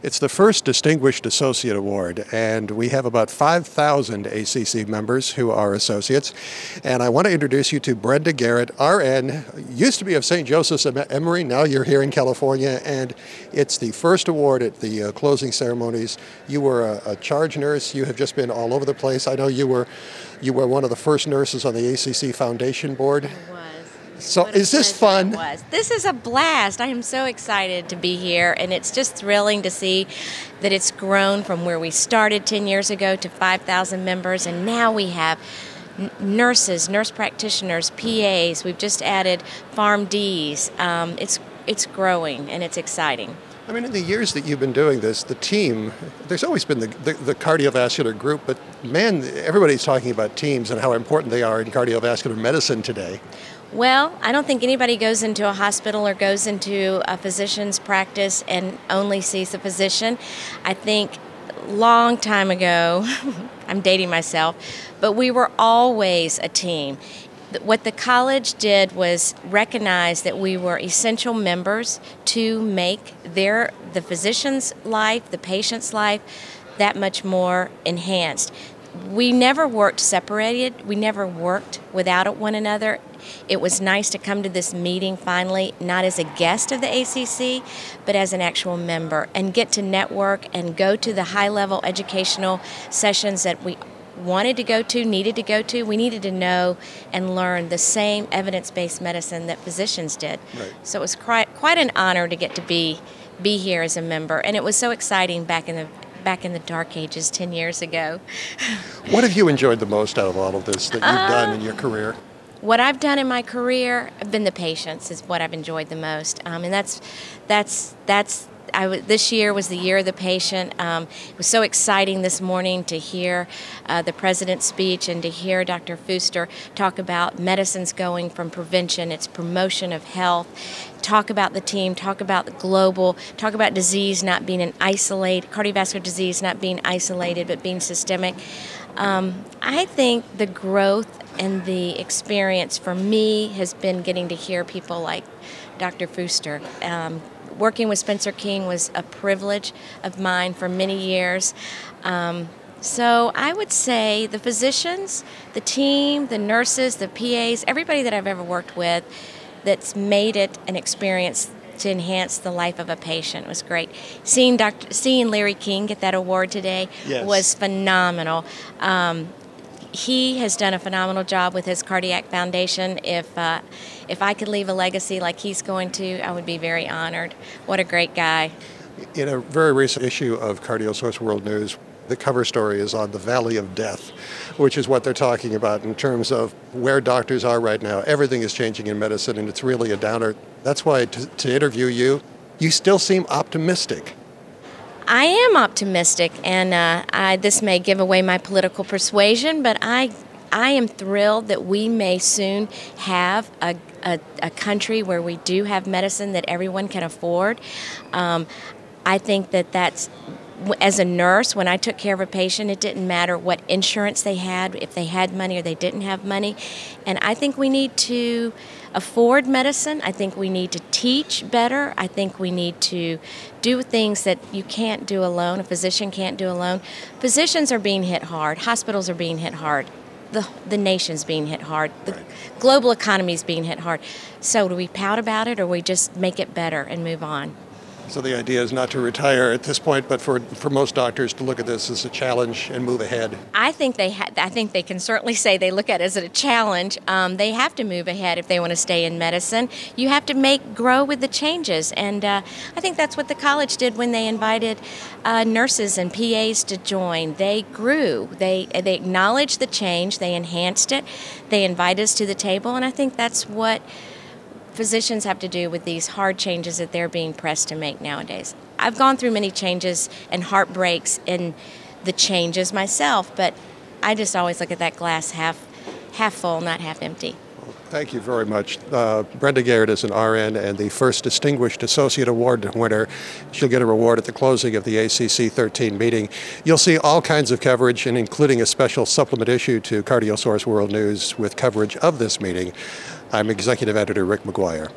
It's the first Distinguished Associate Award, and we have about 5,000 ACC members who are associates. And I want to introduce you to Brenda Garret, RN, used to be of St. Joseph's Emory, now you're here in California, and it's the first award at the closing ceremonies. You were a charge nurse. You have just been all over the place. I know you were one of the first nurses on the ACC Foundation board. I was. So is this fun? This is a blast. I am so excited to be here, and it's just thrilling to see that it's grown from where we started 10 years ago to 5,000 members, and now we have nurses, nurse practitioners, PAs. We've just added PharmDs. It's growing, and it's exciting. I mean, in the years that you've been doing this, the team, there's always been the cardiovascular group, but man, everybody's talking about teams and how important they are in cardiovascular medicine today. Well, I don't think anybody goes into a hospital or goes into a physician's practice and only sees the physician. I think long time ago, I'm dating myself, but we were always a team. What the college did was recognize that we were essential members to make the physician's life, the patient's life, that much more enhanced. We never worked separated. We never worked without one another. It was nice to come to this meeting finally, not as a guest of the ACC, but as an actual member, and get to network and go to the high-level educational sessions that we wanted to go to, needed to go to. We needed to know and learn the same evidence-based medicine that physicians did. Right. So it was quite an honor to get to be here as a member, and it was so exciting back in the dark ages 10 years ago. What have you enjoyed the most out of all of this that you've done in your career? What I've done in my career have been the patients is what I've enjoyed the most, and this year was the year of the patient. It was so exciting this morning to hear the president's speech and to hear Dr. Fuster talk about medicines going from prevention, it's promotion of health, talk about the team, talk about the global, talk about disease not being cardiovascular disease not being isolated but being systemic. I think the growth and the experience for me has been getting to hear people like Dr. Fuster. Working with Spencer King was a privilege of mine for many years. So I would say the physicians, the team, the nurses, the PAs, everybody that I've ever worked with that's made it an experience to enhance the life of a patient was great. Seeing Larry King get that award today was phenomenal. He has done a phenomenal job with his cardiac foundation. If I could leave a legacy like he's going to, I would be very honored. What a great guy. In a very recent issue of CardioSource World News, the cover story is on the Valley of Death, which is what they're talking about in terms of where doctors are right now. Everything is changing in medicine, and it's really a downer. That's why to interview you, you still seem optimistic. I am optimistic, and this may give away my political persuasion, but I am thrilled that we may soon have a country where we do have medicine that everyone can afford. I think that's, as a nurse, when I took care of a patient, it didn't matter what insurance they had, if they had money or they didn't have money. And I think we need to afford medicine. I think we need to teach better. I think we need to do things that you can't do alone, a physician can't do alone. Physicians are being hit hard. Hospitals are being hit hard. The nation's being hit hard. The global economy is being hit hard. So do we pout about it, or we just make it better and move on? So the idea is not to retire at this point, but for most doctors to look at this as a challenge and move ahead. I think they can certainly say they look at it as a challenge. They have to move ahead if they want to stay in medicine. You have to grow with the changes, and I think that's what the college did when they invited nurses and PAs to join. They grew. They acknowledged the change. They enhanced it. They invited us to the table, and I think that's what physicians have to do with these hard changes that they're being pressed to make nowadays. I've gone through many changes and heartbreaks in the changes myself, but I just always look at that glass half full, not half empty. Well, thank you very much. Brenda Garret is an RN and the first Distinguished Associate Award winner. She'll get a reward at the closing of the ACC 13 meeting. You'll see all kinds of coverage, and including a special supplement issue to CardioSource World News with coverage of this meeting. I'm Executive Editor Rick McGuire.